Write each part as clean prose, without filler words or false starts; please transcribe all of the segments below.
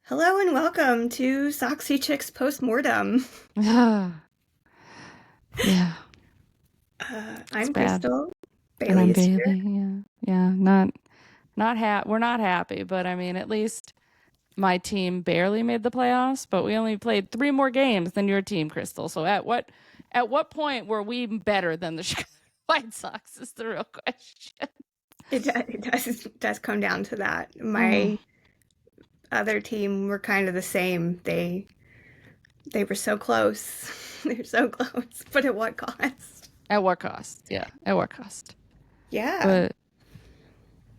Hello and welcome to Soxy Chicks postmortem. Ah, yeah, it's I'm bad. Crystal. And Bayleigh I'm is here. Bailey. Yeah. Not we're not happy, but I mean, at least my team barely made the playoffs, but we only played 3 more games than your team, Crystal. So at what point were we better than the Chicago White Sox is the real question. It does come down to that. Oh, My other team were kind of the same. They were so close. They're so close, but at what cost? at what cost? Yeah, at what cost? Yeah. But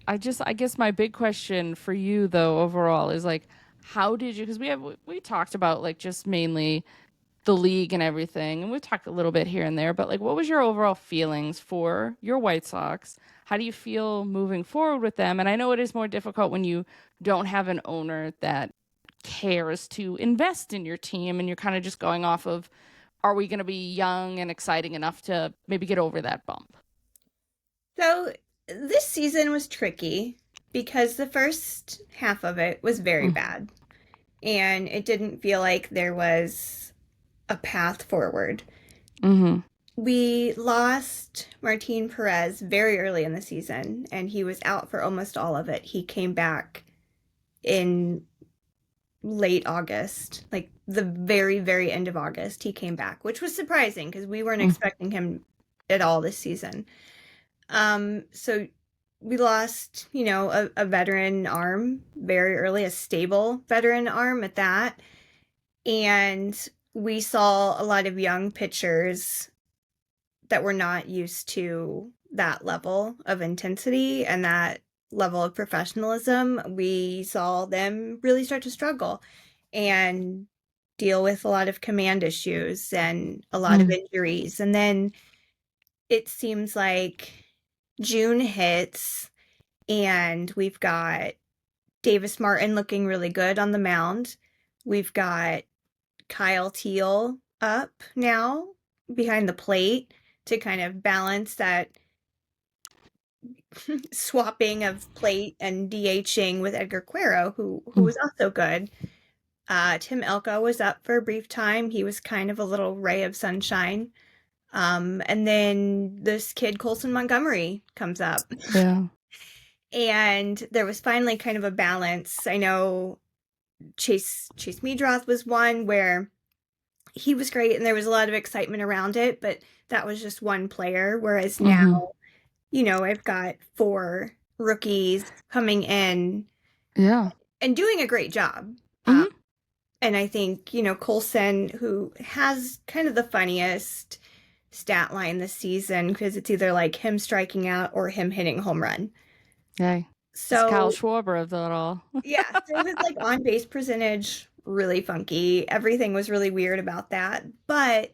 I guess my big question for you though overall is like how did you, because we talked about like just mainly the league and everything. And we've talked a little bit here and there, but like, what was your overall feelings for your White Sox? How do you feel moving forward with them? And I know it is more difficult when you don't have an owner that cares to invest in your team and you're kind of just going off of, are we going to be young and exciting enough to maybe get over that bump? So this season was tricky because the first half of it was very bad, and it didn't feel like there was a path forward. Mm-hmm. We lost Martín Pérez very early in the season, and he was out for almost all of it. He came back in late August, like the very, very end of August, he came back, which was surprising because we weren't expecting him at all this season. So we lost, a veteran arm very early, a stable veteran arm at that. And we saw a lot of young pitchers that were not used to that level of intensity and that level of professionalism. We saw them really start to struggle and deal with a lot of command issues and a lot of injuries. And then it seems like June hits and we've got Davis Martin looking really good on the mound. We've got Kyle Teal up now behind the plate to kind of balance that swapping of plate and DHing with Edgar Quero, who was also good. Tim Elko was up for a brief time. He was kind of a little ray of sunshine. And then this kid, Colson Montgomery, comes up. Yeah. And there was finally kind of a balance. I know Chase Meadroth was one where he was great and there was a lot of excitement around it, but that was just one player. Whereas now, I've got 4 rookies coming in Yeah. and doing a great job. Mm-hmm. And I think, Colson, who has kind of the funniest stat line this season, because it's either like him striking out or him hitting a home run. Hey, it's Kyle So, Schwarber of it all. yeah, so his like on base percentage really funky. Everything was really weird about that, but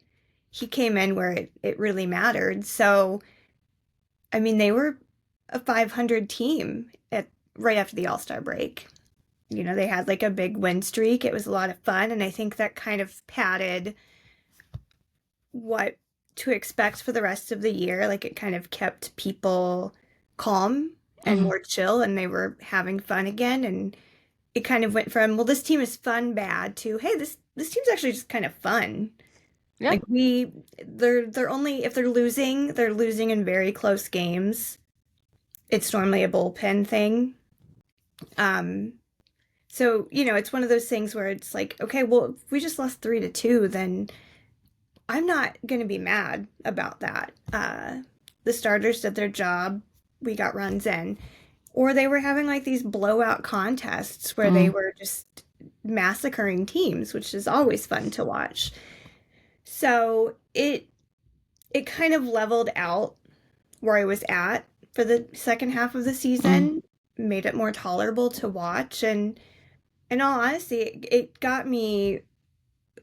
he came in where it really mattered. So, I mean, they were a 500 team at right after the All-Star break. They had like a big win streak. It was a lot of fun, and I think that kind of padded what to expect for the rest of the year. Like it kind of kept people calm and more chill, and they were having fun again. And it kind of went from, well, this team is fun bad to, hey, this team's actually just kind of fun. Yeah. Like they're only, if they're losing in very close games. It's normally a bullpen thing. Um, so it's one of those things where it's like, okay, well, if we just lost 3-2, then I'm not going to be mad about that. The starters did their job. We got runs in. Or they were having like these blowout contests where they were just massacring teams, which is always fun to watch. So it kind of leveled out where I was at for the second half of the season, made it more tolerable to watch, and in all honesty, it got me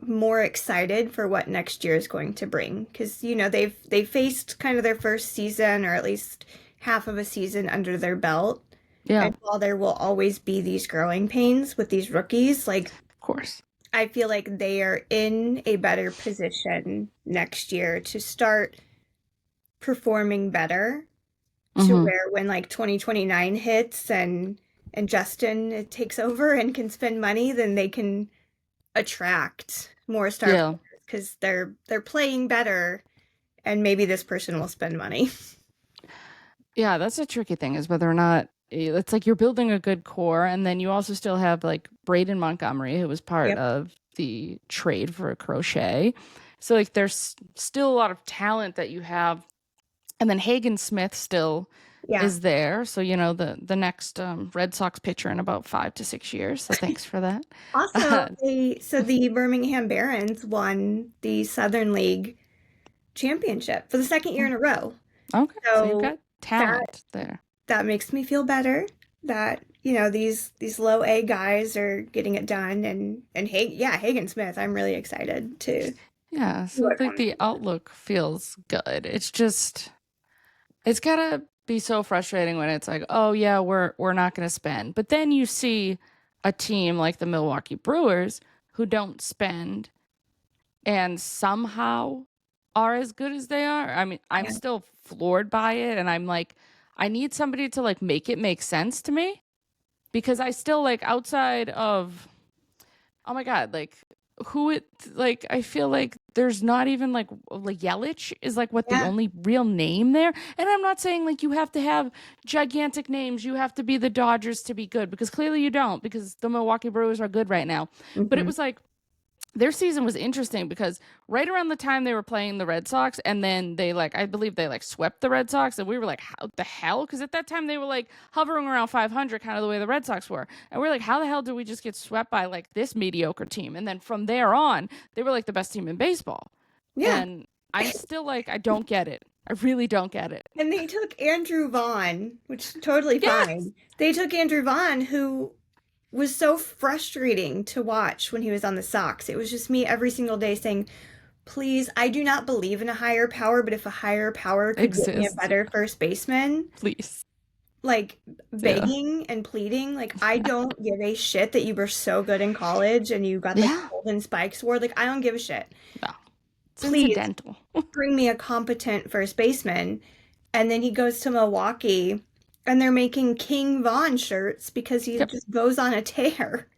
more excited for what next year is going to bring, because they've faced kind of their first season, or at least half of a season under their belt. Yeah. And while there will always be these growing pains with these rookies, like Of course. I feel like they are in a better position next year to start performing better, to where when like 2029 hits and and Justin takes over and can spend money, then they can attract more star players because they're playing better, and maybe this person will spend money. Yeah, that's a tricky thing, is whether or not it's like you're building a good core, and then you also still have like Braden Montgomery, who was part of the trade for Crochet. So like there's still a lot of talent that you have. And then Hagen Smith still is there. So, you know, the next Red Sox pitcher in about 5 to 6 years. So thanks for that. Also, the Birmingham Barons won the Southern League championship for the second year in a row. Okay, so you've got talent there. That makes me feel better that, you know, these low A guys are getting it done. And Hagen Smith, I'm really excited to. Yeah, so I think the outlook feels good. It's just, it's gotta be so frustrating when it's like, oh yeah, we're not gonna spend. But then you see a team like the Milwaukee Brewers who don't spend and somehow are as good as they are. I mean, I'm still floored by it, and I'm like, I need somebody to like make it make sense to me, because I still like, outside of, oh my God, like I feel like there's not even like Yelich is like what the only real name there. And I'm not saying like you have to have gigantic names, you have to be the Dodgers to be good, because clearly you don't, because the Milwaukee Brewers are good right now. But it was like, their season was interesting because right around the time they were playing the Red Sox, and then they I believe they swept the Red Sox, and we were like, how the hell? Because at that time they were like hovering around 500, kind of the way the Red Sox were. And we're like, how the hell did we just get swept by like this mediocre team? And then from there on, they were like the best team in baseball. Yeah. And I'm still like, I don't get it. I really don't get it. And they took Andrew Vaughn, which is totally fine. They took Andrew Vaughn, who was so frustrating to watch when he was on the Sox. It was just me every single day saying, please, I do not believe in a higher power, but if a higher power could get me a better first baseman, please. Like begging and pleading. Like, I don't give a shit that you were so good in college and you got the Golden Spikes award. Like, I don't give a shit. No. It's please incidental. bring me a competent first baseman. And then he goes to Milwaukee, and they're making King Vaughn shirts because he just goes on a tear.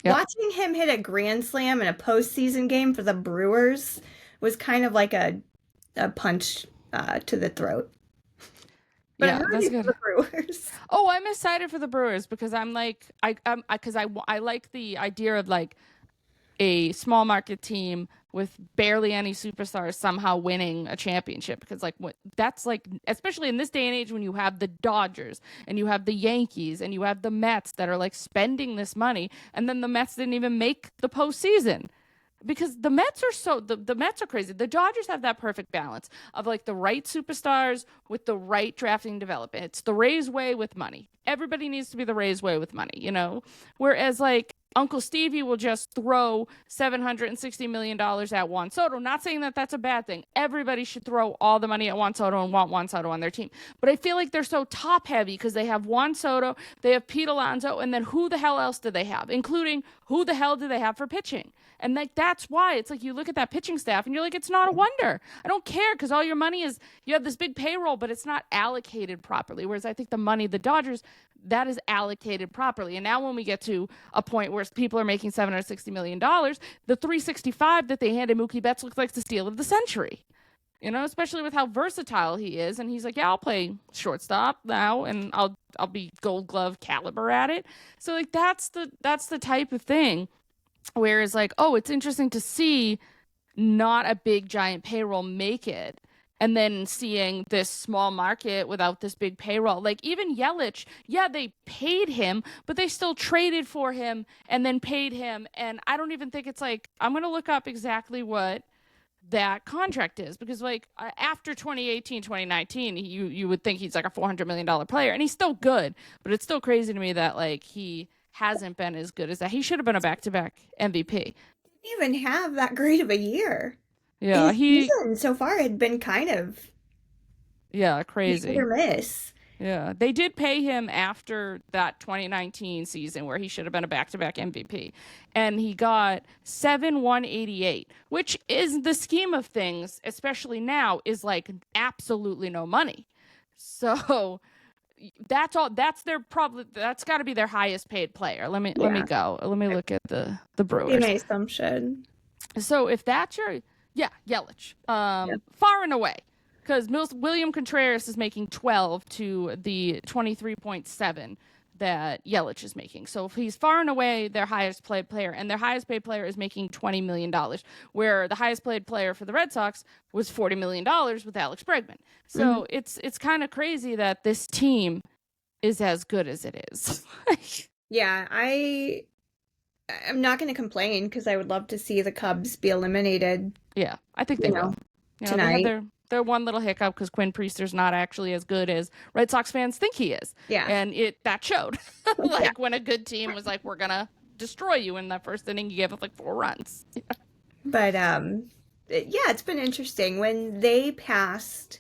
Watching him hit a grand slam in a postseason game for the Brewers was kind of like a punch to the throat. But I'm ready for the Brewers. Oh, I'm excited for the Brewers because I'm like, I like the idea of like a small market team with barely any superstars somehow winning a championship, because like that's like, especially in this day and age when you have the Dodgers and you have the Yankees and you have the Mets that are like spending this money, and then the Mets didn't even make the postseason because the Mets are the Mets are crazy. The Dodgers have that perfect balance of like the right superstars with the right drafting development. It's the Rays way with money. Everybody needs to be the Rays way with money, you know? Whereas like Uncle Stevie will just throw $760 million at Juan Soto. Not saying that that's a bad thing. Everybody should throw all the money at Juan Soto and want Juan Soto on their team. But I feel like they're so top heavy because they have Juan Soto, they have Pete Alonso, and then who the hell else do they have? Including who the hell do they have for pitching? And like that's why it's like you look at that pitching staff and you're like, it's not a wonder. I don't care, because all your money is, you have this big payroll, but it's not allocated properly. Whereas I think the money, the Dodgers, that is allocated properly. And now when we get to a point where people are making $760 million, the $365 that they handed Mookie Betts looks like the steal of the century. You know, especially with how versatile he is. And he's like, yeah, I'll play shortstop now and I'll be Gold Glove caliber at it. So like that's the type of thing. Whereas like, oh, it's interesting to see not a big giant payroll make it. And then seeing this small market without this big payroll. Like even Yelich, yeah, they paid him, but they still traded for him and then paid him. And I don't even think it's like, I'm going to look up exactly what that contract is, because like after 2018, 2019, you would think he's like a $400 million player, and he's still good. But it's still crazy to me that like he hasn't been as good as that. He should have been a back-to-back MVP. Didn't even have that great of a year. Yeah, his season so far had been kind of crazy. Hit or miss. Yeah, they did pay him after that 2019 season where he should have been a back-to-back MVP, and he got $7,188, which is the scheme of things, especially now, is like absolutely no money. So, that's all. That's got to be their highest paid player. Let me go. Let me look at the Brewers. Be my assumption. So if that's your Yelich, far and away, because William Contreras is making 12 to the 23.7 that Yelich is making. So if he's far and away their highest paid player, and their highest paid player is making $20 million, where the highest paid player for the Red Sox was $40 million with Alex Bregman. So it's kind of crazy that this team is as good as it is. Yeah, I'm not going to complain because I would love to see the Cubs be eliminated. Yeah, I think they will. Tonight. They had their one little hiccup because Quinn Priester's not actually as good as Red Sox fans think he is. Yeah. And that showed. When a good team was like, we're going to destroy you in that first inning, you gave up like 4 runs. But, it's been interesting. When they passed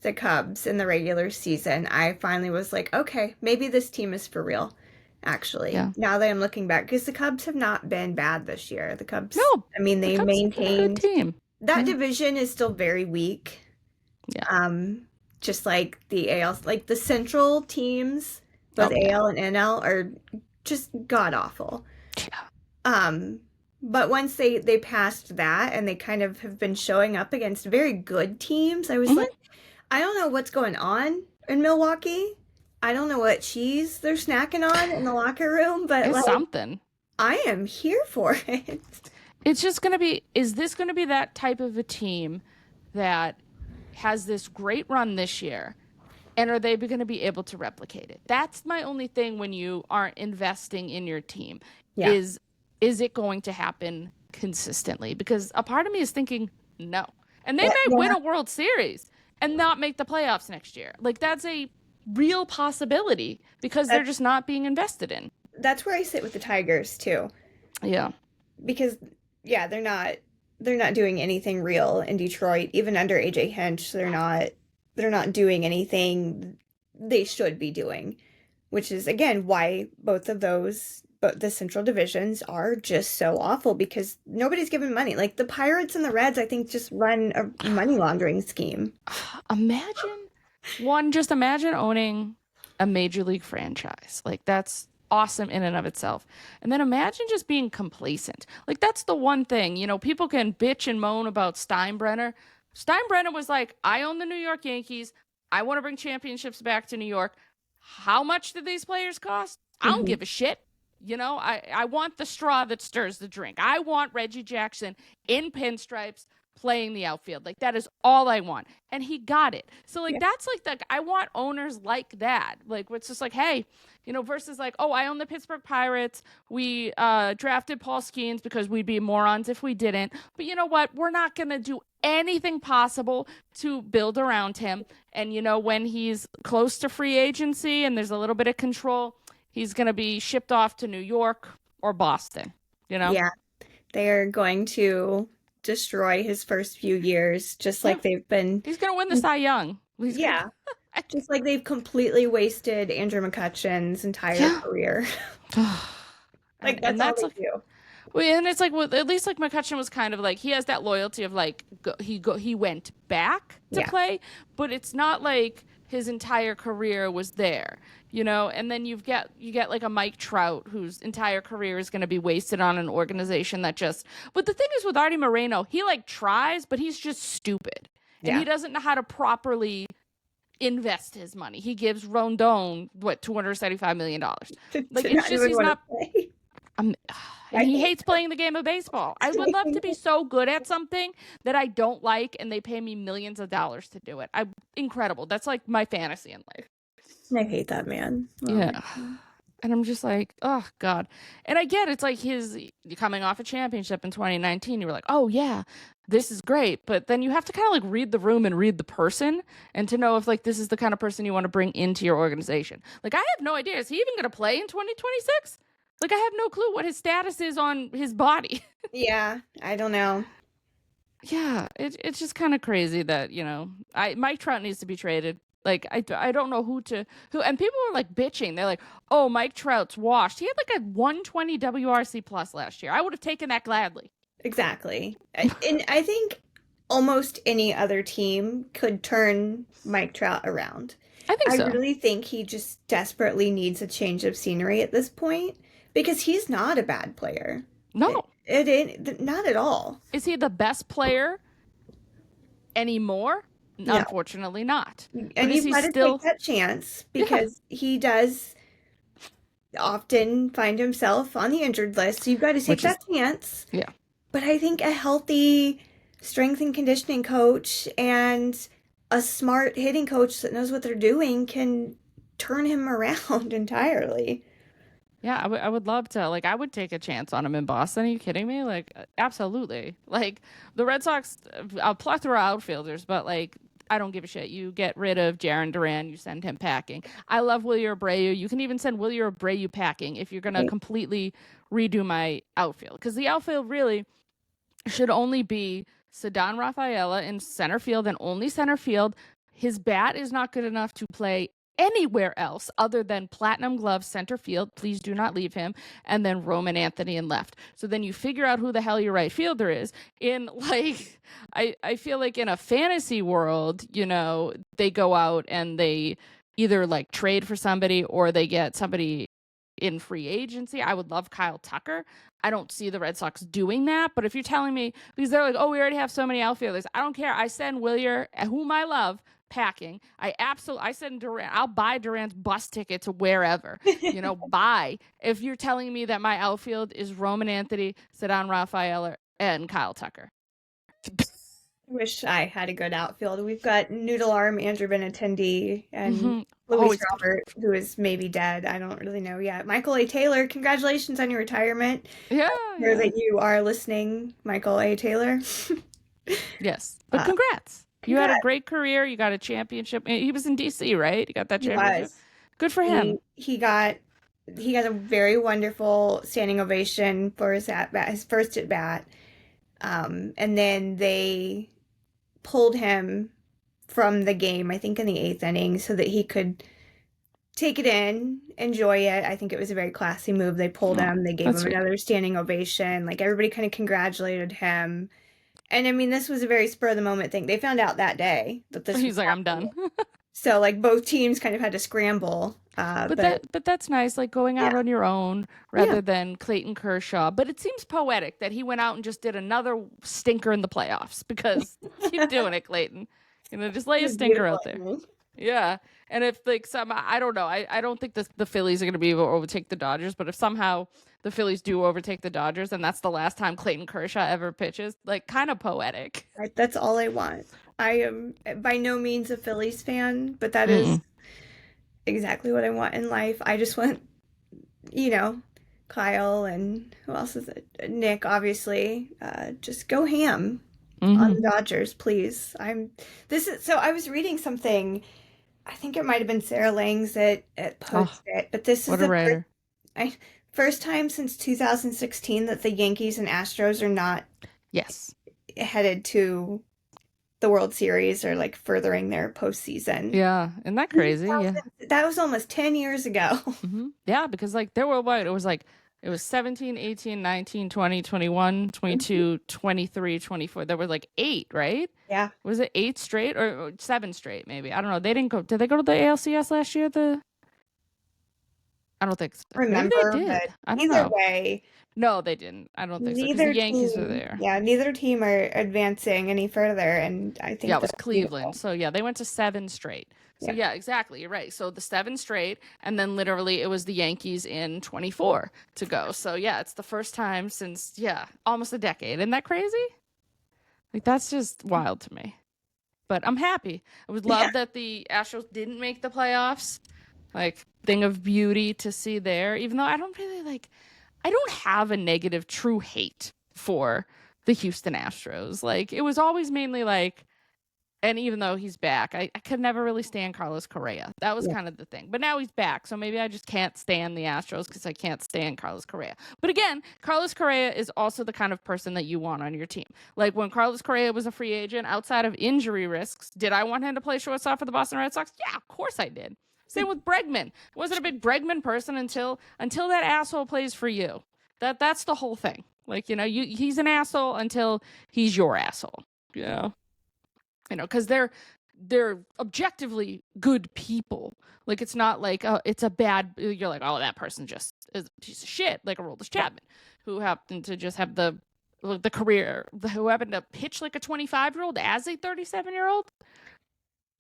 the Cubs in the regular season, I finally was like, okay, maybe this team is for real. Actually, now that I'm looking back, because the Cubs have not been bad this year. The Cubs, they maintained. Team. That division is still very weak. Yeah. Just like the AL, like the central teams, both AL and NL, are just god awful. Yeah. But once they passed that, and they kind of have been showing up against very good teams, I was like, I don't know what's going on in Milwaukee. I don't know what cheese they're snacking on in the locker room, but it's something. I am here for it. It's just going to be, is this going to be that type of a team that has this great run this year? And are they going to be able to replicate it? That's my only thing when you aren't investing in your team. Yeah. Is it going to happen consistently? Because a part of me is thinking no. And they may win a World Series and not make the playoffs next year. Like, that's a real possibility because they're just not being invested in. That's where I sit with the Tigers too. Yeah. Because they're not doing anything real in Detroit. Even under AJ Hinch, they're not doing anything they should be doing, which is again why both the central divisions are just so awful, because nobody's giving money. Like the Pirates and the Reds, I think, just run a money laundering scheme. Just imagine owning a major league franchise. Like, that's awesome in and of itself. And then imagine just being complacent. Like, that's the one thing, people can bitch and moan about Steinbrenner. Steinbrenner was like, I own the New York Yankees. I want to bring championships back to New York. How much did these players cost? I don't give a shit. I want the straw that stirs the drink. I want Reggie Jackson in pinstripes playing the outfield. Like, that is all I want. And he got it. So, that's like, I want owners like that. Like, it's just like, hey, versus like, oh, I own the Pittsburgh Pirates. We drafted Paul Skeens because we'd be morons if we didn't. But you know what? We're not going to do anything possible to build around him. And, when he's close to free agency and there's a little bit of control, he's going to be shipped off to New York or Boston, Yeah. They are going to destroy his first few years, just like they've been. He's going to win the Cy Young. Just like they've completely wasted Andrew McCutchen's entire career. Like, that's all they do. Well, and it's like, well, at least like McCutchen was kind of like, he has that loyalty of like, he went back to play, but it's not like his entire career was there, and then you get like a Mike Trout whose entire career is going to be wasted on an organization that but the thing is with Artie Moreno, he like tries, but he's just stupid and he doesn't know how to properly invest his money. He gives Rondon $275 million. Like, it's just, he's not and he hates playing the game of baseball. I would love to be so good at something that I don't like, and they pay me millions of dollars to do it. Incredible. That's like my fantasy in life. I hate that man. Yeah. And I'm just like, oh, God. And I get it's like coming off a championship in 2019. You were like, oh, yeah, this is great. But then you have to kind of like read the room and read the person and to know if like this is the kind of person you want to bring into your organization. Like, I have no idea. Is he even going to play in 2026? Like, I have no clue what his status is on his body. Yeah, I don't know. Yeah, it's just kind of crazy that, Mike Trout needs to be traded. Like, I don't know who, and people were like bitching. They're like, oh, Mike Trout's washed. He had like a 120 WRC plus last year. I would have taken that gladly. Exactly. And I think almost any other team could turn Mike Trout around. I think I so. really think he just desperately needs a change of scenery at this point because he's not a bad player. No. Not at all. Is he the best player anymore? No. Unfortunately not. And But is you've he got to take still? that chance Yeah. because he does often find himself on the injured list. So you've got to take Which is, that chance. yeah. But I think a healthy strength and conditioning coach and a smart hitting coach that knows what they're doing can turn him around entirely. Yeah, I would love to. Like, I would take a chance on him in Boston. Are you kidding me? Like, absolutely. Like, the Red Sox, a plethora of outfielders, but like, I don't give a shit. You get rid of Jarren Duran, you send him packing. I love Willie Abreu. You can even send Willie Abreu packing if you're going to Right. completely redo my outfield. Because the outfield really should only be Ceddanne Rafaela in center field and only center field. His bat is not good enough to play anywhere else other than platinum glove center field. Please do not leave him. And then Roman Anthony in left. So then you figure out who the hell your right fielder is. In like, I feel like in a fantasy world, you know, they go out and they either like trade for somebody or they get somebody in free agency. I would love Kyle Tucker. I don't see the Red Sox doing that. But if you're telling me, because they're like, oh, we already have so many outfielders, I don't care. I send Willier, whom I love, packing. I send Duran. I'll buy Duran's bus ticket to wherever. You know, buy. If you're telling me that my outfield is Roman Anthony, Ceddanne Rafaela, and Kyle Tucker. Wish I had a good outfield. We've got Noodle Arm, Andrew Benintendi, and Mm-hmm. Luis Always Robert, who is maybe dead. I don't really know yet. Michael A. Taylor, congratulations on your retirement. Yeah, Hear yeah. that you are listening, Michael A. Taylor. Yes. But Uh, congrats. You had a congrats. great career. You got a championship. He was in DC, right? You got that He championship. was. Good for him. He got a very wonderful standing ovation for his at bat, his first at bat. And then they pulled him from the game, I think in the eighth inning, so that he could take it in, enjoy it. I think it was a very classy move. They pulled Oh, him, they gave that's him sweet. another standing ovation. Like everybody kind of congratulated him. And I mean, this was a very spur of the moment thing. They found out that day that this He's was like, I'm happening. done. So like both teams kind of had to scramble. But But that's nice, like going out yeah, on your own yeah. rather than Clayton Kershaw. But it seems poetic that he went out and just did another stinker in the playoffs because keep doing it, Clayton. You know, just lay It a was stinker beautiful out there. inning. Yeah. And if like I don't know, I don't think the Phillies are going to be able to overtake the Dodgers, but if somehow the Phillies do overtake the Dodgers and that's the last time Clayton Kershaw ever pitches, like kind of poetic. Right, that's all I want. I am by no means a Phillies fan, but that is Mm-mm. exactly what I want in life. I just want, you know, Kyle and who else is it? Nick, obviously. Just go ham on Mm-hmm. the Dodgers, please. This is so I was reading something, I think it might have been Sarah Lang's at Oh, Post it, but this is what a the writer. I, first time since 2016 that the Yankees and Astros are not Yes. headed to the World Series or like furthering their postseason. Yeah. Isn't that crazy? Yeah. That was almost 10 years ago. Yeah, because like they're worldwide. It was 17, 18, 19, 20, 21, 22, 23, 24. There were like 8, right? Yeah. Was it 8 straight or 7 straight maybe? I don't know. They didn't go. Did they go to the ALCS last year? I don't think so. Maybe they Remember, did. but I don't either know. way, No, they didn't. I don't think so because the neither Yankees were team, there. yeah, neither team are advancing any further, and I Yeah, think it was that's Cleveland. beautiful. So yeah, they went to 7 straight. So Yeah. yeah, exactly. You're right. So the 7 straight, and then literally it was the Yankees in 24 to go. So yeah, it's the first time since almost a decade. Isn't that crazy? Like that's just wild to me. But I'm happy. I would Yeah. love that the Astros didn't make the playoffs. Like thing of beauty to see there. Even though I don't have a negative true hate for the Houston Astros. Like it was always mainly like, and even though he's back, I could never really stand Carlos Correa. That was Yeah. kind of the thing. But now he's back, so maybe I just can't stand the Astros because I can't stand Carlos Correa. But again, Carlos Correa is also the kind of person that you want on your team. Like when Carlos Correa was a free agent, outside of injury risks, did I want him to play shortstop for the Boston Red Sox? Yeah, of course I did. Same with Bregman. Wasn't a big Bregman person until that asshole plays for you. That's the whole thing. Like, you know, he's an asshole until he's your asshole. You know? You know, because they're objectively good people. Like, it's not like it's a bad, you're like, oh, that person just is a piece of shit, like Aroldis Chapman, who happened to just have the career, who happened to pitch like a 25-year-old as a 37-year-old.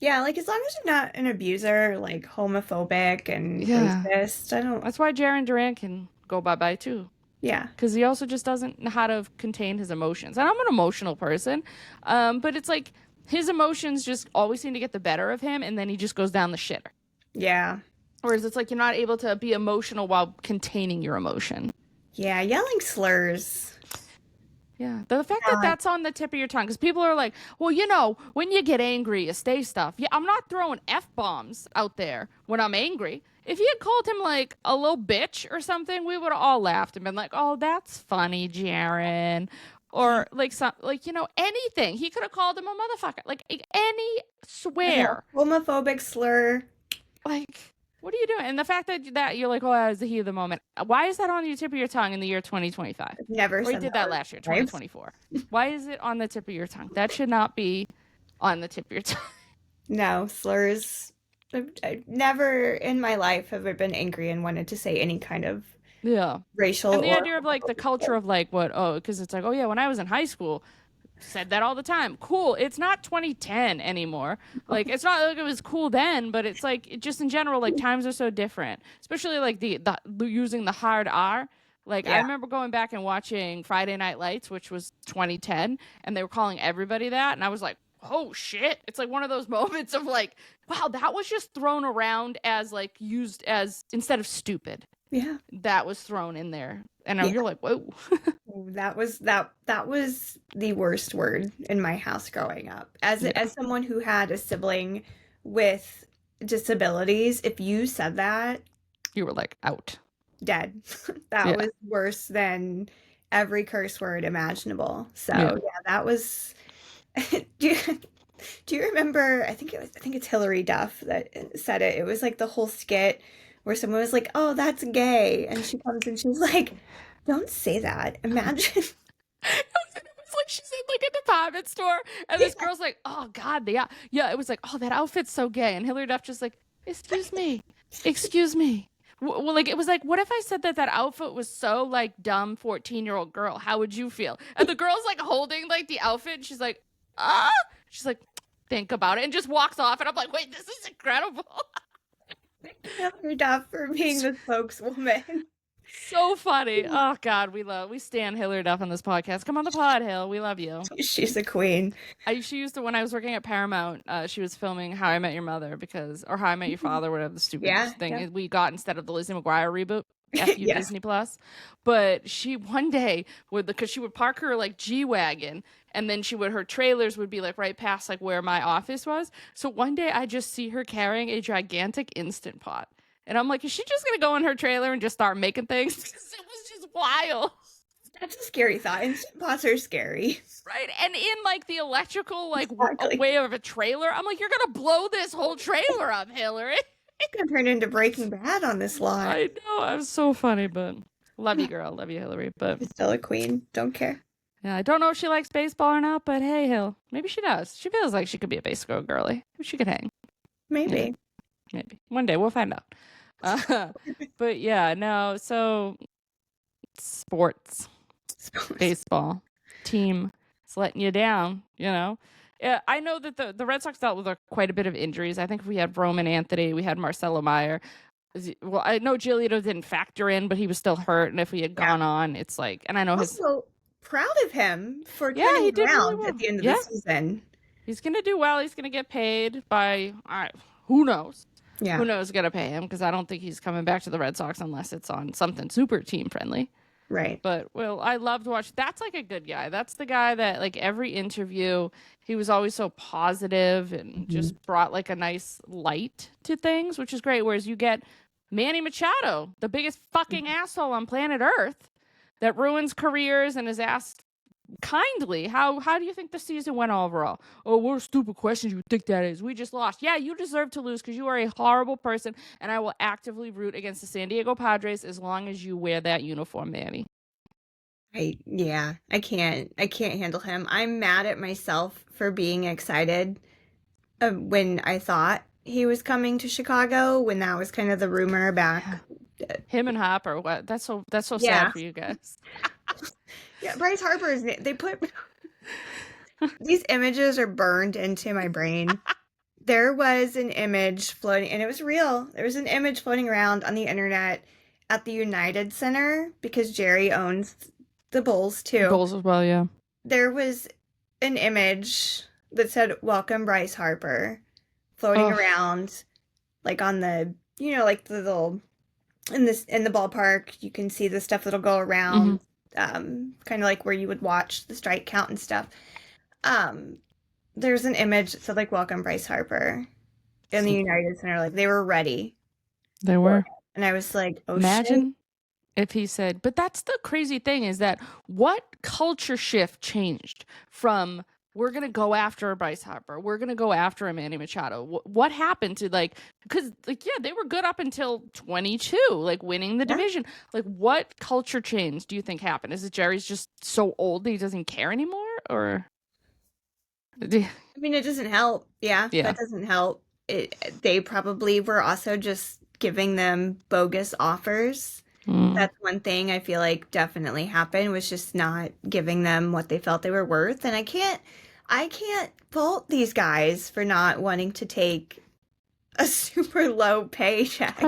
Yeah, like, as long as you're not an abuser, like homophobic and racist, I don't. That's why Jarren Duran can go bye-bye too. Yeah. Because he also just doesn't know how to contain his emotions. And I'm an emotional person, but it's like his emotions just always seem to get the better of him, and then he just goes down the shitter. Yeah. Whereas it's like you're not able to be emotional while containing your emotion. Yeah, yelling slurs. Yeah, the fact that that's on the tip of your tongue, because people are like, well, you know, when you get angry, you say stuff. Yeah, I'm not throwing F-bombs out there when I'm angry. If you had called him like a little bitch or something, we would have all laughed and been like, oh, that's funny, Jarren. Or like anything. He could have called him a motherfucker. Like any swear. Homophobic slur. Like, what are you doing? And the fact that you're like, oh, that was the heat of the moment. Why is that on the tip of your tongue in the year 2025? Never. Or you did that last year, 2024. Why is it on the tip of your tongue? That should not be on the tip of your tongue. No, slurs. I never in my life have I been angry and wanted to say any kind of racial. And the idea of like the culture of like because it's like, oh yeah, when I was in high school, said that all the time. Cool. It's not 2010 anymore. Like, it's not like it was cool then, but it's like just in general, like times are so different. Especially like the using the hard R. Like, I remember going back and watching Friday Night Lights, which was 2010, and they were calling everybody that, and I was like, oh shit. It's like one of those moments of like, wow, that was just thrown around as like used as instead of stupid. Yeah. That was thrown in there. And you're like, whoa. That was the worst word in my house growing up. As someone who had a sibling with disabilities, if you said that, you were like out. Dead. That was worse than every curse word imaginable. So that was do you remember, I think it's Hillary Duff that said it. It was like the whole skit where someone was like, oh, that's gay. And she comes and she's like, don't say that. Imagine. It was like she's in like a department store and this girl's like, oh God, yeah. It was like, oh, that outfit's so gay. And Hillary Duff just like, excuse me. Well, like, it was like, what if I said that outfit was so like dumb 14-year-old girl? How would you feel? And the girl's like holding like the outfit and she's like, she's like, think about it, and just walks off. And I'm like, wait, this is incredible. Hillary Duff for being the spokeswoman. So funny. Oh God, we stand Hillary Duff on this podcast. Come on the pod, Hill. We love you. She's a queen. She used to, when I was working at Paramount, she was filming How I Met Your Mother or How I Met Your Father, whatever the stupid thing we got instead of the Lizzie McGuire reboot. F you, Disney Plus. But she one day because she would park her like G-Wagon, and then her trailers would be like right past like where my office was. So one day I just see her carrying a gigantic Instant Pot. And I'm like, is she just going to go in her trailer and just start making things? Because it was just wild. That's a scary thought. Instant Pots are scary. Right? And in like the electrical like way of a trailer, I'm like, you're going to blow this whole trailer up, Hillary. It's going to turn into Breaking Bad on this lot. I know. I'm so funny, but love you, girl. Love you, Hillary. But she's still a queen. Don't care. Yeah, I don't know if she likes baseball or not, but hey, Hill. Maybe she does. She feels like she could be a baseball girly. Maybe she could hang. Maybe. Yeah. Maybe. One day we'll find out. But yeah, no, so sports, baseball, team, it's letting you down, you know? Yeah, I know that the Red Sox dealt with quite a bit of injuries. I think if we had Roman Anthony, we had Marcelo Meyer. Well, I know Giolito didn't factor in, but he was still hurt. And if we had gone on, it's like, and I know proud of him for turning around really well at the end of the season. He's going to do well. He's going to get paid by, who knows? Yeah. Who knows going to pay him, because I don't think he's coming back to the Red Sox unless it's on something super team friendly. Right. But, well, I loved watching. That's like a good guy. That's the guy that, like, every interview, he was always so positive and just brought, like, a nice light to things, which is great. Whereas you get Manny Machado, the biggest fucking asshole on planet Earth, that ruins careers and is asked kindly, how do you think the season went overall? Oh, what stupid questions you think that is? We just lost. Yeah, you deserve to lose because you are a horrible person, and I will actively root against the San Diego Padres as long as you wear that uniform, Manny. I can't handle him. I'm mad at myself for being excited when I thought he was coming to Chicago, when that was kind of the rumor back. Him and Hopper, what? That's so Yeah. sad for you guys. Yeah, Bryce Harper's they put these images are burned into my brain. There was an image floating, and it was real. There was an image floating around on the internet at the United Center because Jerry owns the Bulls too. Bulls as well, yeah. There was an image that said "Welcome Bryce Harper" floating around, like on the like the little in the ballpark. You can see the stuff that'll go around, kind of like where you would watch the strike count and stuff. There's an image that said like "Welcome Bryce Harper" in the United Center. Like they were ready. They were. And I was like, oh, imagine if he said, but that's the crazy thing is that what culture shift changed from we're going to go after Bryce Harper, we're going to go after Manny Machado. What happened to because they were good up until 22, like winning the division. Like what culture change do you think happened? Is it Jerry's just so old that he doesn't care anymore or? I mean, it doesn't help. Yeah. That doesn't help. They probably were also just giving them bogus offers. That's one thing I feel like definitely happened was just not giving them what they felt they were worth. And I can't fault these guys for not wanting to take a super low paycheck.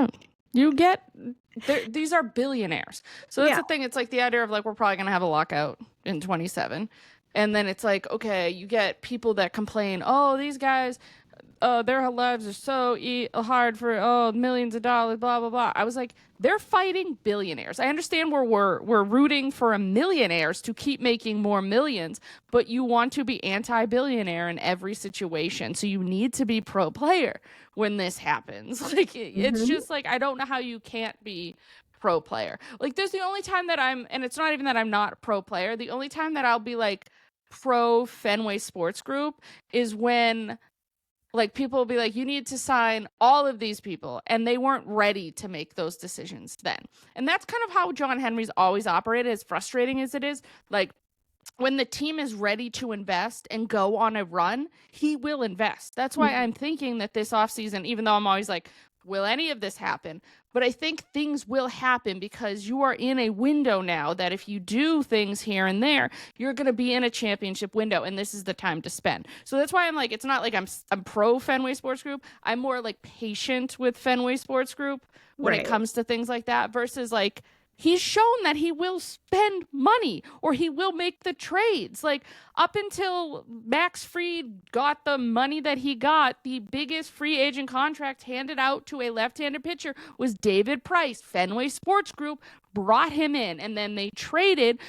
You get these are billionaires. So that's the thing. It's like the idea of like we're probably gonna have a lockout in 27. And then it's like, okay, you get people that complain, oh, these guys, their lives are so hard for millions of dollars, blah blah blah. I was like, they're fighting billionaires. I understand we're rooting for millionaires to keep making more millions, but you want to be anti-billionaire in every situation. So you need to be pro player when this happens. Like it's just like I don't know how you can't be pro player. Like there's the only time that and it's not even that I'm not a pro player. The only time that I'll be like pro Fenway Sports Group is when like people will be like, you need to sign all of these people, and they weren't ready to make those decisions then. And that's kind of how John Henry's always operated, as frustrating as it is. Like when the team is ready to invest and go on a run, he will invest. That's why I'm thinking that this offseason, even though I'm always like, will any of this happen? But I think things will happen because you are in a window now that if you do things here and there, you're going to be in a championship window, and this is the time to spend. So that's why I'm like, it's not like I'm pro Fenway Sports Group. I'm more like patient with Fenway Sports Group when it comes to things like that versus like, he's shown that he will spend money or he will make the trades. Like up until Max Fried got the money that he got, the biggest free agent contract handed out to a left-handed pitcher was David Price. Fenway Sports Group brought him in, and then they traded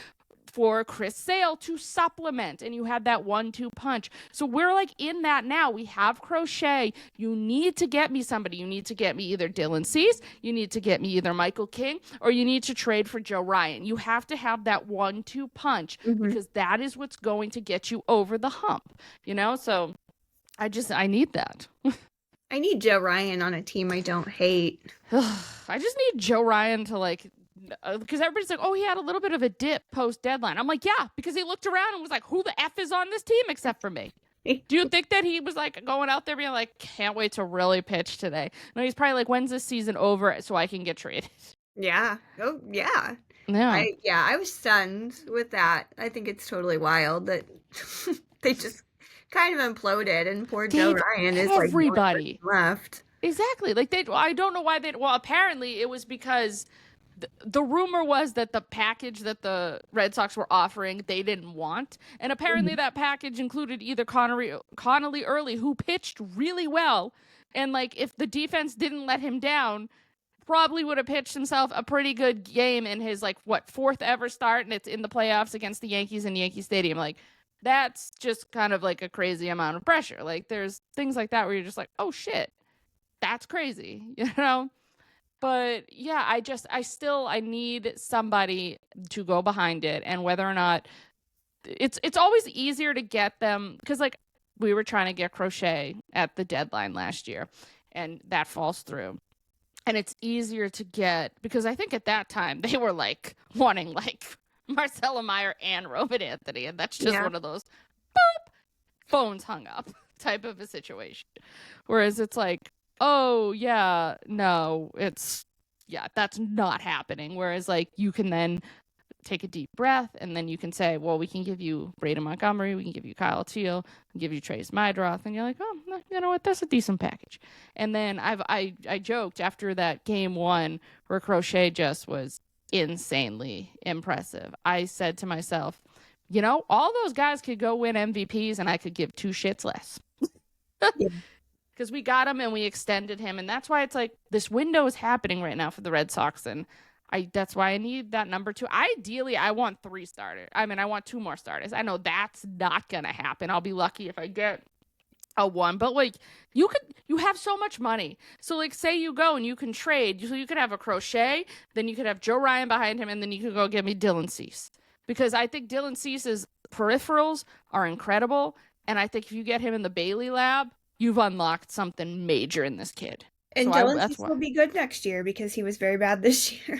for Chris Sale to supplement, and you had that 1-2 punch. So we're like in that now. We have Crochet. You need to get me somebody. You need to get me either Dylan Cease, you need to get me either Michael King, or you need to trade for Joe Ryan. You have to have that 1-2 punch because that is what's going to get you over the hump, So I need that. I need Joe Ryan on a team I don't hate. I just need Joe Ryan to like, because everybody's like, oh, he had a little bit of a dip post deadline. I'm like, yeah, because he looked around and was like, who the F is on this team except for me? Do you think that he was like going out there being like, can't wait to really pitch today? No, he's probably like, when's this season over so I can get traded? Yeah. Oh, yeah. Yeah. I was stunned with that. I think it's totally wild that they just kind of imploded, and poor Joe Ryan is like everybody left. Exactly. Like I don't know why well, apparently it was because the rumor was that the package that the Red Sox were offering, they didn't want. And apparently that package included either Connolly Early, who pitched really well. And like, if the defense didn't let him down, probably would have pitched himself a pretty good game in his fourth ever start. And it's in the playoffs against the Yankees in Yankee Stadium. Like, that's just kind of like a crazy amount of pressure. Like there's things like that where you're just like, oh shit, that's crazy, But yeah, I need somebody to go behind it, and whether or not it's always easier to get them because like we were trying to get Crochet at the deadline last year, and that falls through. And it's easier to get because I think at that time they were like wanting like Marcelo Meyer and Robert Anthony, and that's just one of those boop phones hung up. type of a situation. Whereas it's like, oh, yeah, no, that's not happening. Whereas like you can then take a deep breath and then you can say, well, we can give you Braden Montgomery, we can give you Kyle Teal, we can give you Trace Mydroth, and you're like, oh, you know what, that's a decent package. And then I joked after that game one where Crochet just was insanely impressive. I said to myself, you know, all those guys could go win MVPs and I could give two shits less. Because we got him and we extended him. And that's why it's like this window is happening right now for the Red Sox. And that's why I need that number 2. Ideally, I want 3 starters. I mean, I want 2 more starters. I know that's not going to happen. I'll be lucky if I get a 1. But like, you have so much money. So like, say you go and you can trade. So you could have a Crochet, then you could have Joe Ryan behind him, and then you could go get me Dylan Cease. Because I think Dylan Cease's peripherals are incredible. And I think if you get him in the Bayleigh lab, you've unlocked something major in this kid. And so Dylan Cease will be good next year because he was very bad this year.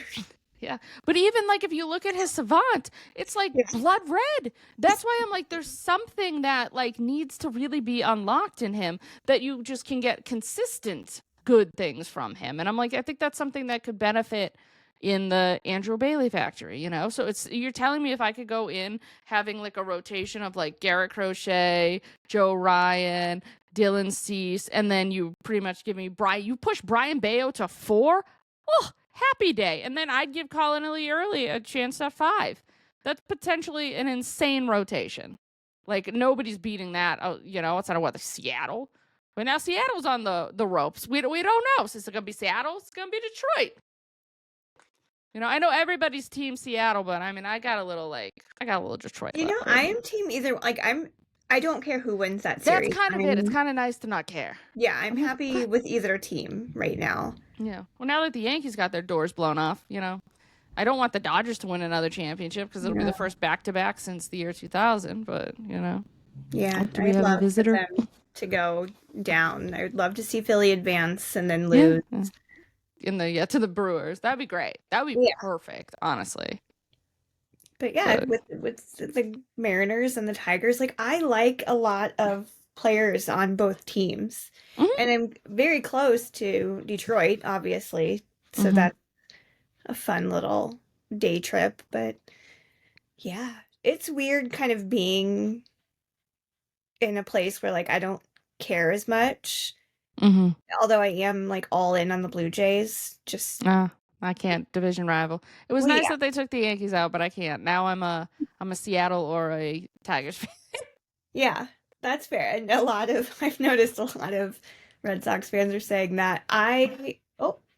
Yeah. But even like if you look at his savant, it's like blood red. That's why I'm like, there's something that like needs to really be unlocked in him that you just can get consistent good things from him. And I'm like, I think that's something that could benefit in the Andrew Bayleigh factory, you know? So you're telling me if I could go in having like a rotation of like Garrett Crochet, Joe Ryan, Dylan Cease, and then you pretty much give me you push Brian Bayo to 4. Oh, happy day. And then I'd give Colin Early a chance at 5. That's potentially an insane rotation. Like nobody's beating that. You know, outside of what, Seattle. But now Seattle's on the ropes. We don't know. So is it gonna be Seattle? It's gonna be Detroit. You know, I know everybody's team Seattle, but I mean, I got a little Detroit. You know, I am team either. Like I don't care who wins that series. That's kind of it. It's kind of nice to not care. Yeah, I'm happy with either team right now. Yeah. Well, now that the Yankees got their doors blown off, you know, I don't want the Dodgers to win another championship because it'll be the first back-to-back since the year 2000. But you know, yeah, I'd love for them to go down. I would love to see Philly advance and then lose to the Brewers. That'd be great. That would be perfect, honestly. But yeah, with the Mariners and the Tigers, like I like a lot of players on both teams. And I'm very close to Detroit, obviously. So that's a fun little day trip. But yeah, it's weird kind of being in a place where like I don't care as much. Although I am like all in on the Blue Jays. Just I can't. Division rival. It was nice that they took the Yankees out, but I can't. Now I'm a Seattle or a Tigers fan. Yeah, that's fair. And I've noticed a lot of Red Sox fans are saying that.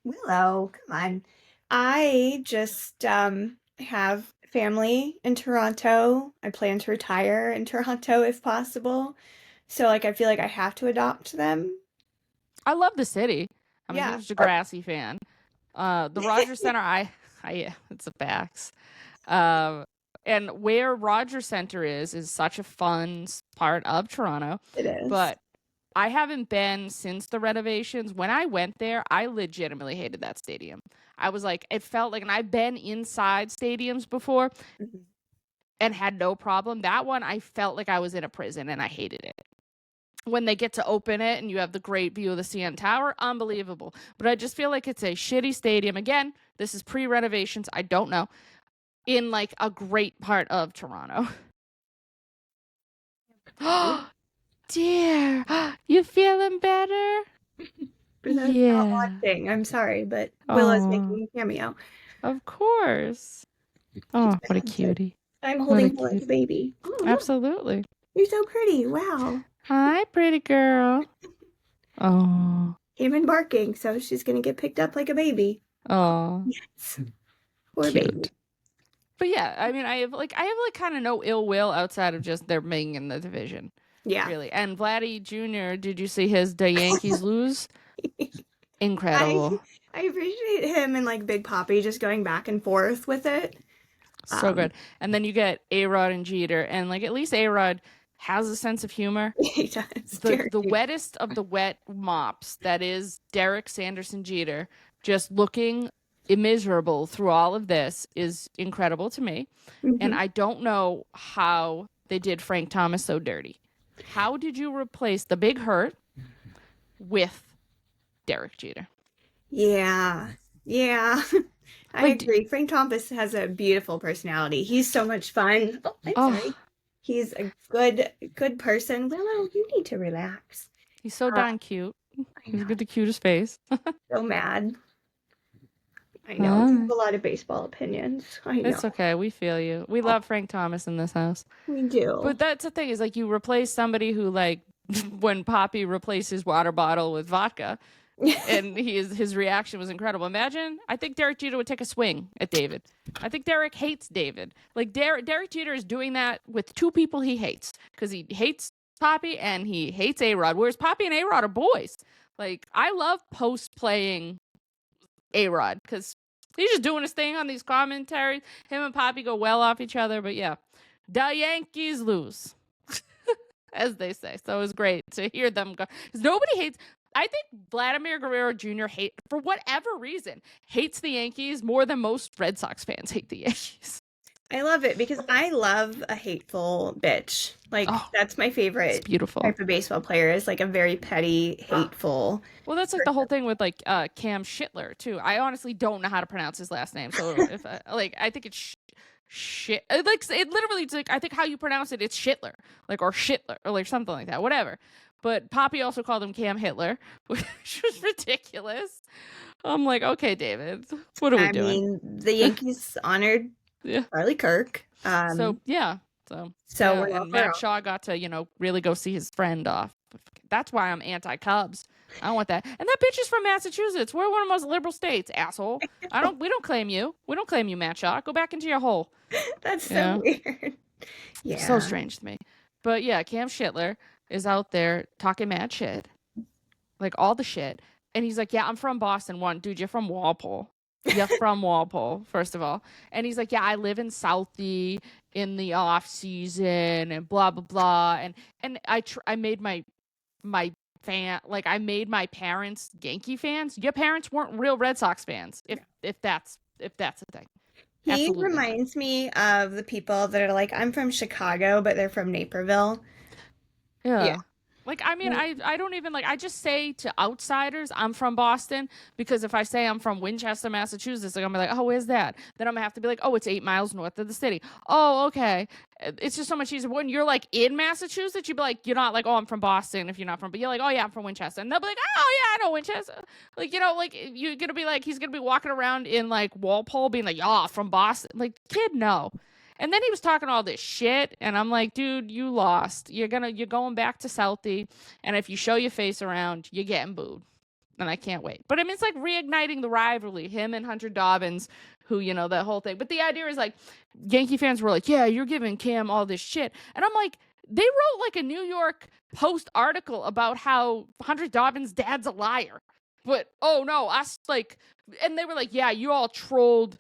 Willow, come on. I just have family in Toronto. I plan to retire in Toronto if possible. So like I feel like I have to adopt them. I love the city. I'm a huge Degrassi fan. The Rogers Center, it's a facts. And where Rogers Center is such a fun part of Toronto. It is. But I haven't been since the renovations. When I went there, I legitimately hated that stadium. I was like, it felt like, and I've been inside stadiums before and had no problem. That one, I felt like I was in a prison and I hated it. When they get to open it and you have the great view of the CN Tower, unbelievable. But I just feel like it's a shitty stadium. Again, this is pre-renovations. I don't know. In like a great part of Toronto. Oh, dear. You feeling better? Not watching. I'm sorry, but Willow's making a cameo. Of course. Oh, what a cutie. I'm holding her like a baby. Oh, absolutely. You're so pretty. Wow. Hi, pretty girl. Oh. Came in barking, so she's going to get picked up like a baby. Oh. Yes. Poor baby. But yeah, I mean, I have kind of no ill will outside of just their being in the division. Yeah. Really. And Vladdy Jr., did you see his Daaa Yankeeees lose? Incredible. I appreciate him and like Big Papi just going back and forth with it. So good. And then you get A-Rod and Jeter, and like at least A-Rod has a sense of humor. He does. The wettest of the wet mops, that is Derek Sanderson Jeter, just looking immiserable through all of this is incredible to me. And I don't know how they did Frank Thomas so dirty. How did you replace the Big Hurt with Derek Jeter? Yeah. Yeah. I Like, agree. Frank Thomas has a beautiful personality. He's so much fun. Oh, I'm oh, sorry. He's a good person. Willow, you need to relax. he's so Uh, darn cute. I He's know. got the cutest face. So mad. I know. I have Ah, a lot of baseball opinions. I know. it's okay. We feel you. We Oh, love Frank Thomas in this house. we do. But that's the thing is like you replace somebody who like when Poppy replaced his water bottle with vodka and his reaction was incredible. Imagine, I think Derek Jeter would take a swing at David. I think Derek hates David. Like Derek Jeter is doing that with two people he hates because he hates Poppy and he hates A-Rod, whereas Poppy and A-Rod are boys. Like I love post playing A-Rod because he's just doing his thing on these commentaries. Him and Poppy go well off each other, but yeah, Daaa Yankeees lose, as they say. So it was great to hear them go because nobody hates. I think Vladimir Guerrero Jr. For whatever reason, hates the Yankees more than most Red Sox fans hate the Yankees. I love it because I love a hateful bitch. Like Oh, that's my it's favorite beautiful. type of baseball player is like a very petty, hateful. Well, that's like the whole thing with like Cam Schittler too. I honestly don't know how to pronounce his last name, so if I think it's shit. Like it literally, it's like I think how you pronounce it, it's Schittler, like or Schittler, or like something like that, whatever. But Poppy also called him Cam Hitler, which was ridiculous. I'm like, okay, David, what are we I doing? mean, the Yankees honored Yeah. Charlie Kirk. So yeah. So So yeah, we're all and for Matt Shaw got to really go see his friend off. That's why I'm anti-Cubs. I don't want that. And that bitch is from Massachusetts. We're one of the most liberal states, asshole. We don't claim you. We don't claim you, Matt Shaw. Go back into your hole. That's You so know? weird. So Yeah. strange to me. But yeah, Cam Schittler is out there talking mad shit. Like all the shit. And he's like, yeah, I'm from Boston. One, dude, you're from Walpole. You're from Walpole, first of all. And he's like, yeah, I live in Southie in the off season and blah blah blah. And I made my I made my parents Yankee fans. Your parents weren't real Red Sox fans, if that's the thing. He Absolutely not. reminds me of the people that are like, I'm from Chicago, but they're from Naperville. Yeah. Yeah. Like, I mean, I don't even I just say to outsiders, I'm from Boston, because if I say I'm from Winchester, Massachusetts, like, I'm like, oh, where's that? Then I'm gonna have to be like, oh, it's 8 miles north of the city. Oh, okay. It's just so much easier. When you're like in Massachusetts, you'd be like, you're not like, oh, I'm from Boston if you're not from, but you're like, oh, yeah, I'm from Winchester. And they'll be like, oh, yeah, I know Winchester. Like, like you're gonna be like, he's gonna be walking around in like Walpole being like, oh, from Boston. Like, kid, no. And then he was talking all this shit, and I'm like, dude, you lost. You're going back to Southie, and if you show your face around, you're getting booed. And I can't wait. But I mean, it's like reigniting the rivalry, him and Hunter Dobbins, who, that whole thing. But the idea is like, Yankee fans were like, yeah, you're giving Cam all this shit. And I'm like, they wrote like a New York Post article about how Hunter Dobbins' dad's a liar. But, oh no, us like, and they were like, yeah, you all trolled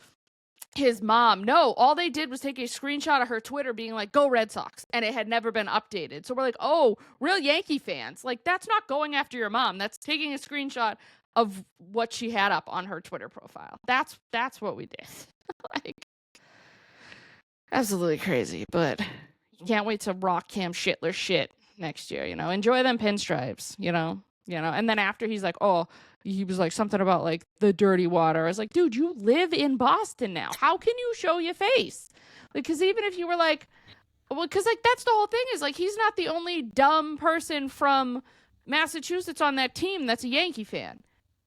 his mom. No, all they did was take a screenshot of her Twitter being like, go Red Sox, and it had never been updated. So we're like, oh, real Yankee fans. Like, that's not going after your mom. That's taking a screenshot of what she had up on her Twitter profile. That's what we did. Like, absolutely crazy, but can't wait to rock Cam Schittler shit next year, enjoy them pinstripes, and then after he's like, oh, he was like something about like the dirty water. I was like, dude, you live in Boston now. How can you show your face? Like, because even if you were like, well, because like that's the whole thing is like he's not the only dumb person from Massachusetts on that team that's a Yankee fan.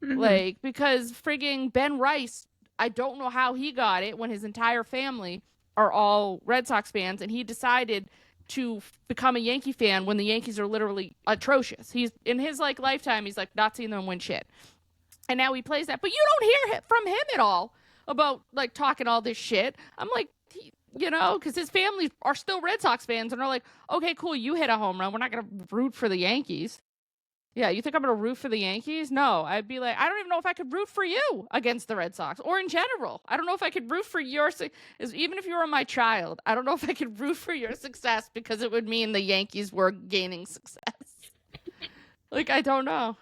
Mm-hmm. Like, because frigging Ben Rice, I don't know how he got it when his entire family are all Red Sox fans, and he decided to become a Yankee fan when the Yankees are literally atrocious. He's in his like lifetime, he's like not seen them win shit. And now he plays that. But you don't hear from him at all about like talking all this shit. I'm like, because his family are still Red Sox fans and are like, okay, cool, you hit a home run. We're not going to root for the Yankees. Yeah, you think I'm going to root for the Yankees? No, I'd be like, I don't even know if I could root for you against the Red Sox or in general. I don't know if I could root for even if you were my child, I don't know if I could root for your success because it would mean the Yankees were gaining success. Like, I don't know.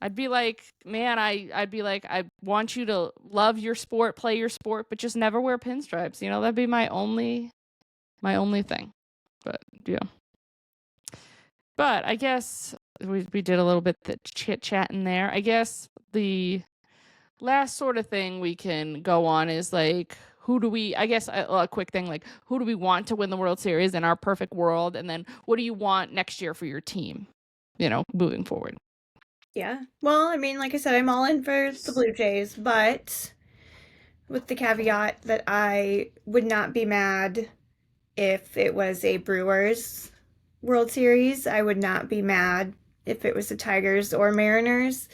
I'd be like, man, I'd be like, I want you to love your sport, play your sport, but just never wear pinstripes. That'd be my only thing. But yeah. But I guess we did a little bit of chit-chatting there. I guess the last sort of thing we can go on is like, who do we, I guess a quick thing, like who do we want to win the World Series in our perfect world? And then what do you want next year for your team, moving forward? Yeah. Well, I mean, like I said, I'm all in for the Blue Jays, but with the caveat that I would not be mad if it was a Brewers World Series. I would not be mad if it was the Tigers or Mariners.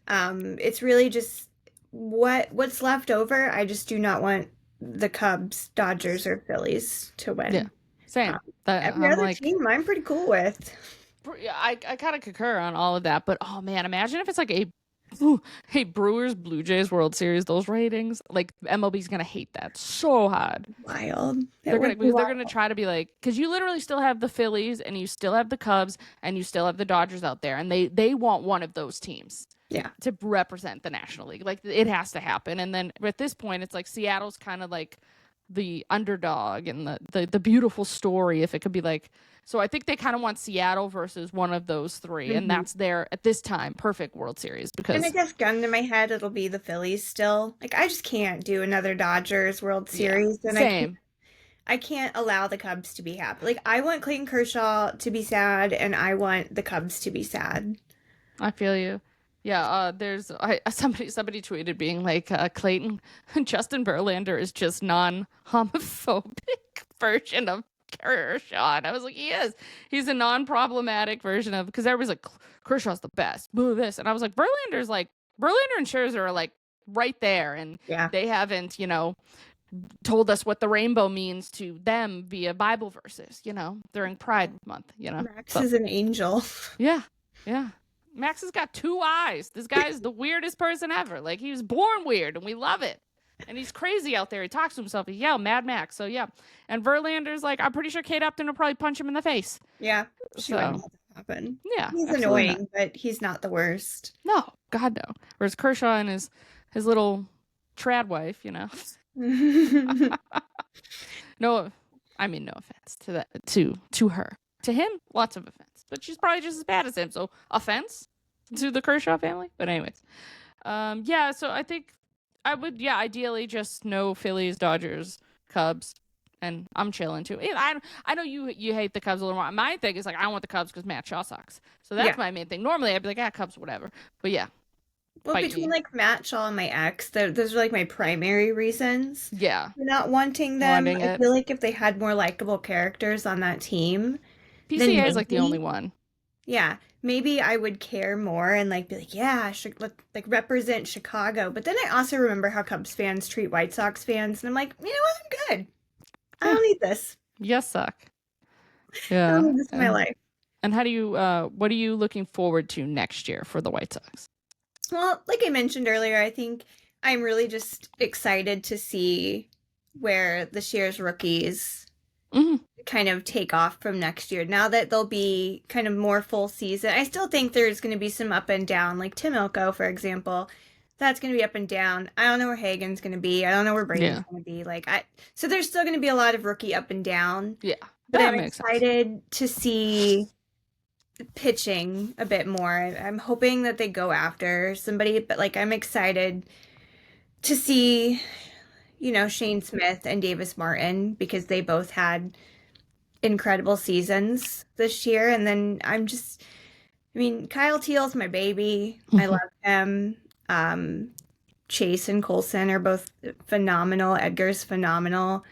It's really just what's left over. I just do not want the Cubs, Dodgers, or Phillies to win. Yeah, same. Every other team, I'm pretty cool with. I kind of concur on all of that, but oh man, imagine if it's like hey, Brewers Blue Jays World Series, those ratings, like MLB's gonna hate that so hard. Wild. They're gonna try to be like, because you literally still have the Phillies and you still have the Cubs and you still have the Dodgers out there, and they want one of those teams. Yeah. To represent the National League. Like it has to happen. And then at this point it's like Seattle's kind of like the underdog and the beautiful story, if it could be like. So I think they kind of want Seattle versus one of those three, and that's their, at this time, perfect World Series. Because, and I guess gun to my head, it'll be the Phillies still. Like, I just can't do another Dodgers World Series. Yeah, and same. I can't allow the Cubs to be happy. Like, I want Clayton Kershaw to be sad, and I want the Cubs to be sad. I feel you. Yeah, there's somebody tweeted being like, Clayton, Justin Verlander is just non-homophobic version of Kershaw. And I was like, he is. He's a non-problematic version of, because everybody's like, Kershaw's the best. Boo this. And I was like, Verlander and Scherzer are like right there. And they haven't, told us what the rainbow means to them via Bible verses, during Pride Month, Max is an angel. Yeah. Yeah. Max has got 2 eyes. This guy is the weirdest person ever. Like, he was born weird, and we love it. And he's crazy out there. He talks to himself. He's Mad Max. So, yeah. And Verlander's like, I'm pretty sure Kate Upton will probably punch him in the face. Yeah. She wouldn't let that happen. Yeah. He's annoying, but he's not the worst. No. God, no. Whereas Kershaw and his little trad wife, No, I mean, no offense to that, to her. To him, lots of offense. But she's probably just as bad as him. So, offense to the Kershaw family. But anyways. So I think I would, ideally just no Phillies, Dodgers, Cubs. And I'm chilling too. I know you hate the Cubs a little more. My thing is like, I want the Cubs because Matt Shaw sucks. So that's my main thing. Normally I'd be like, Cubs, whatever. But yeah. Well, between like Matt Shaw and my ex, those are like my primary reasons. Yeah. For not wanting them. I feel like if they had more likable characters on that team. PCA is like the only one. Yeah. Maybe I would care more and like be like, yeah, I should like represent Chicago. But then I also remember how Cubs fans treat White Sox fans. And I'm like, you know what? I'm good. I don't need this. You suck. Yeah. I don't need this in my life. And how do you, what are you looking forward to next year for the White Sox? Well, like I mentioned earlier, I think I'm really just excited to see where this year's rookies kind of take off from next year. Now that they'll be kind of more full season, I still think there's going to be some up and down. Like Tim Elko, for example, that's going to be up and down. I don't know where Hagen's going to be. I don't know where Brady's going to be. So there's still going to be a lot of rookie up and down. Yeah, but I'm excited to see pitching a bit more. I'm hoping that they go after somebody, but like I'm excited to see, Shane Smith and Davis Martin, because they both had incredible seasons this year. And then Kyle Teal's my baby. I love him. Chase and Colson are both phenomenal. Edgar's phenomenal.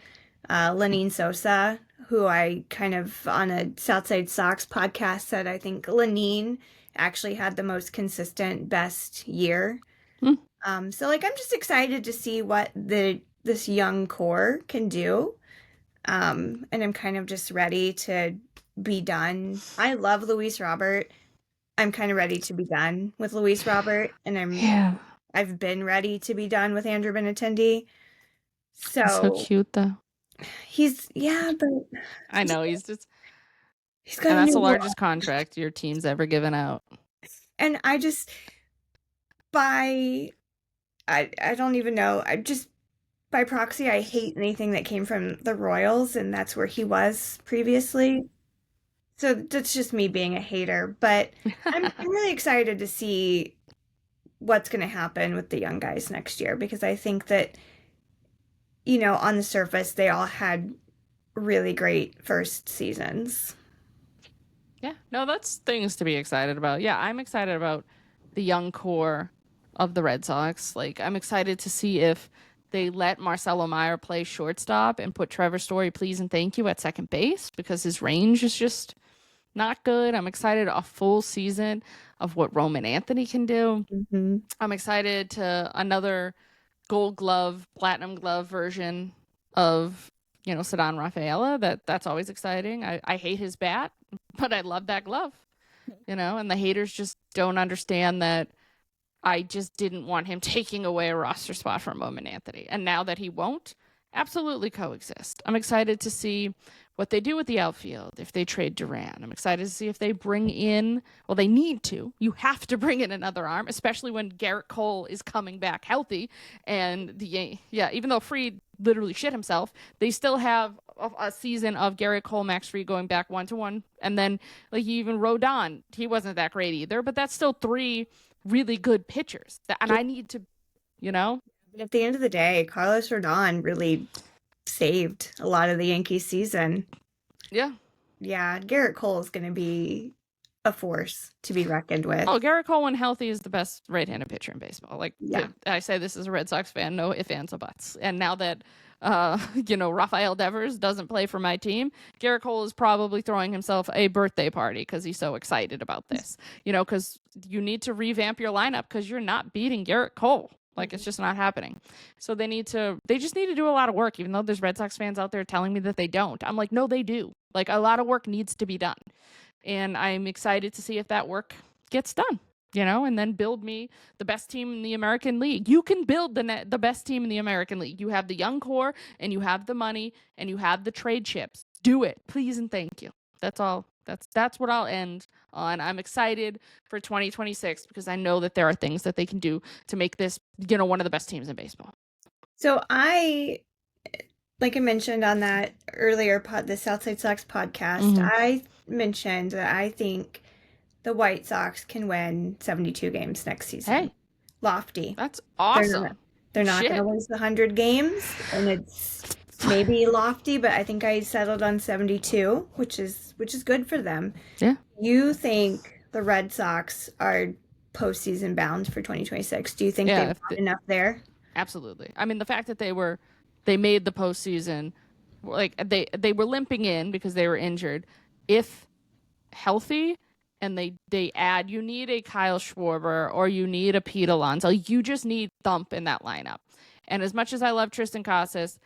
Lenine Sosa, who I kind of on a Southside Sox podcast said I think Lenine actually had the most consistent, best year. So I'm just excited to see what this young core can do. And I'm kind of just ready to be done. I love Luis Robert. I'm kind of ready to be done with Luis Robert, and I've been ready to be done with Andrew Benintendi. So cute though. But I know he's got and that's the largest contract your team's ever given out. And I don't even know. By proxy, I hate anything that came from the Royals, and that's where he was previously. So that's just me being a hater, but I'm really excited to see what's going to happen with the young guys next year because I think that, on the surface, they all had really great first seasons. Yeah, no, that's things to be excited about. Yeah, I'm excited about the young core of the Red Sox. Like, I'm excited to see if they let Marcelo Meyer play shortstop and put Trevor Story, please and thank you, at second base because his range is just not good. I'm excited a full season of what Roman Anthony can do. Hmm. I'm excited to another Gold Glove, Platinum Glove version of Ceddanne Rafaela. That's always exciting. I hate his bat, but I love that glove. And the haters just don't understand that I just didn't want him taking away a roster spot from Roman Anthony. And now that he won't, absolutely coexist. I'm excited to see what they do with the outfield if they trade Duran. I'm excited to see if they bring in, well, they need to. You have to bring in another arm, especially when Garrett Cole is coming back healthy. And even though Fried literally shit himself, they still have a season of Garrett Cole, Max Fried going back 1-1. And then, like, even Rodon, he wasn't that great either, but that's still three really good pitchers. And I need to, But at the end of the day, Carlos Rodon really saved a lot of the Yankees season. Yeah. Yeah, Garrett Cole is going to be a force to be reckoned with. Oh, Garrett Cole, when healthy, is the best right-handed pitcher in baseball. Like, yeah. I say this as a Red Sox fan, no ifs, ands, or buts. And now that, Rafael Devers doesn't play for my team, Garrett Cole is probably throwing himself a birthday party because he's so excited about this. Because you need to revamp your lineup because you're not beating Garrett Cole. Like, it's just not happening. So they just need to do a lot of work, even though there's Red Sox fans out there telling me that they don't. I'm like, no, they do. Like, a lot of work needs to be done. And I'm excited to see if that work gets done, and then build me the best team in the American League. You can build the best team in the American League. You have the young core, and you have the money, and you have the trade chips. Do it, please and thank you. That's all. That's what I'll end on. I'm excited for 2026 because I know that there are things that they can do to make this, one of the best teams in baseball. So like I mentioned on that earlier the Southside Sox podcast, I mentioned that I think the White Sox can win 72 games next season. Hey, lofty. That's awesome. They're not going to lose the 100 games, and it's maybe lofty, but I think I settled on 72, which is good for them. Yeah. You think the Red Sox are postseason bound for 2026? Do you think they've got enough there? Absolutely. I mean, the fact that they made the postseason, like they were limping in because they were injured. If healthy, and they add, you need a Kyle Schwarber or you need a Pete Alonso. You just need thump in that lineup. And as much as I love Tristan Casas,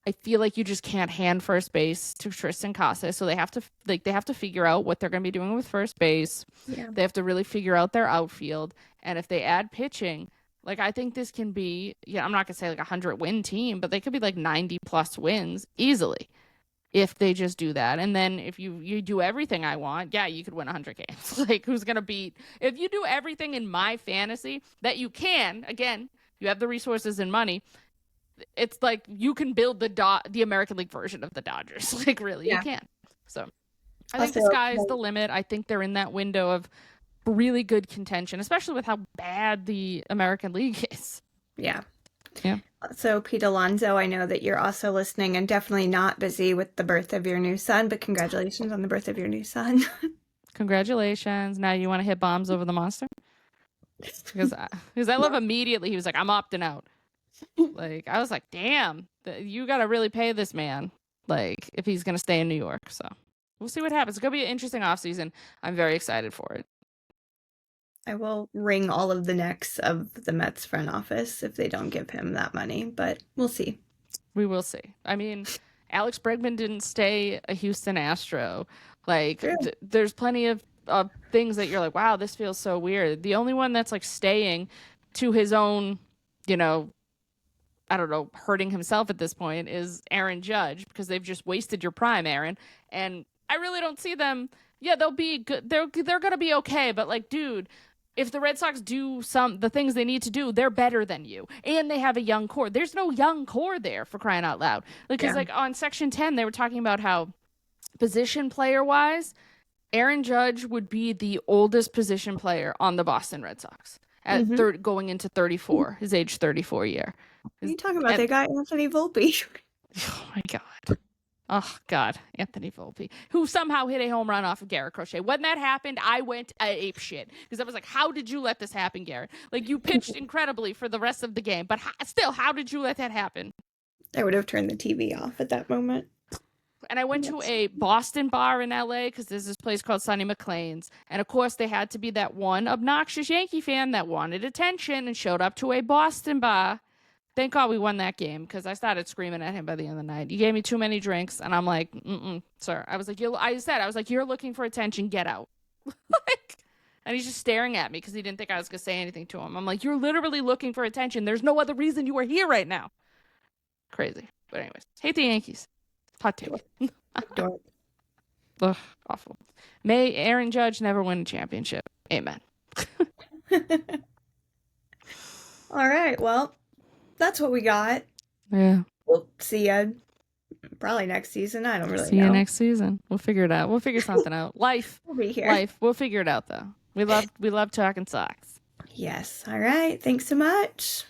I feel like you just can't hand first base to Tristan Casas. So they have to figure out what they're going to be doing with first base. Yeah. They have to really figure out their outfield. And if they add pitching, like, I think this can be, I'm not going to say like 100-win team, but they could be like 90+ wins easily if they just do that. And then if you do everything I want, you could win 100 games. Like, who's going to beat? If you do everything in my fantasy that you can, again, you have the resources and money, it's like you can build the American League version of the Dodgers. Like, really, you can. So I think the sky's the limit. I think they're in that window of really good contention, especially with how bad the American League is. Yeah. Yeah. So, Pete Alonso, I know that you're also listening and definitely not busy with the birth of your new son, but congratulations on the birth of your new son. Congratulations. Now you want to hit bombs over the monster? Because I love immediately. He was like, I'm opting out. Like, I was like, damn, you got to really pay this man, like, if he's going to stay in New York. So we'll see what happens. It's going to be an interesting offseason. I'm very excited for it. I will wring all of the necks of the Mets front office if they don't give him that money, but we'll see. We will see. I mean, Alex Bregman didn't stay a Houston Astro. Like, there's plenty of things that you're like, wow, this feels so weird. The only one that's like staying to his own, I don't know, hurting himself at this point is Aaron Judge, because they've just wasted your prime, Aaron. And I really don't see them. Yeah, they'll be good. They're going to be okay. But, like, dude, if the Red Sox do the things they need to do, they're better than you. And they have a young core. There's no young core there, for crying out loud. Because, like, on Section 10, they were talking about how position player-wise, Aaron Judge would be the oldest position player on the Boston Red Sox at going into 34, his age 34 year. What are you talking about? They got Anthony Volpe. Oh my God. Oh God, Anthony Volpe, who somehow hit a home run off of Garrett Crochet. When that happened, I went ape shit because I was like, "How did you let this happen, Garrett? Like you pitched incredibly for the rest of the game, but still, how did you let that happen?" I would have turned the TV off at that moment. And I went to a Boston bar in LA because there's this place called Sonny McLean's. And of course, they had to be that one obnoxious Yankee fan that wanted attention and showed up to a Boston bar. Thank God we won that game because I started screaming at him by the end of the night. You gave me too many drinks. And I'm like, sir. I was like, you're looking for attention. Get out. And he's just staring at me because he didn't think I was going to say anything to him. I'm like, you're literally looking for attention. There's no other reason you are here right now. Crazy. But anyways, hate the Yankees. Hot take. Ugh, awful. May Aaron Judge never win a championship. Amen. All right. Well, that's what we got. Yeah. We'll see you probably next season. I don't really know. See you next season. We'll figure it out. We'll figure something out. Life. We'll be here. Life. We'll figure it out though. We love talking Sox. Yes. All right. Thanks so much.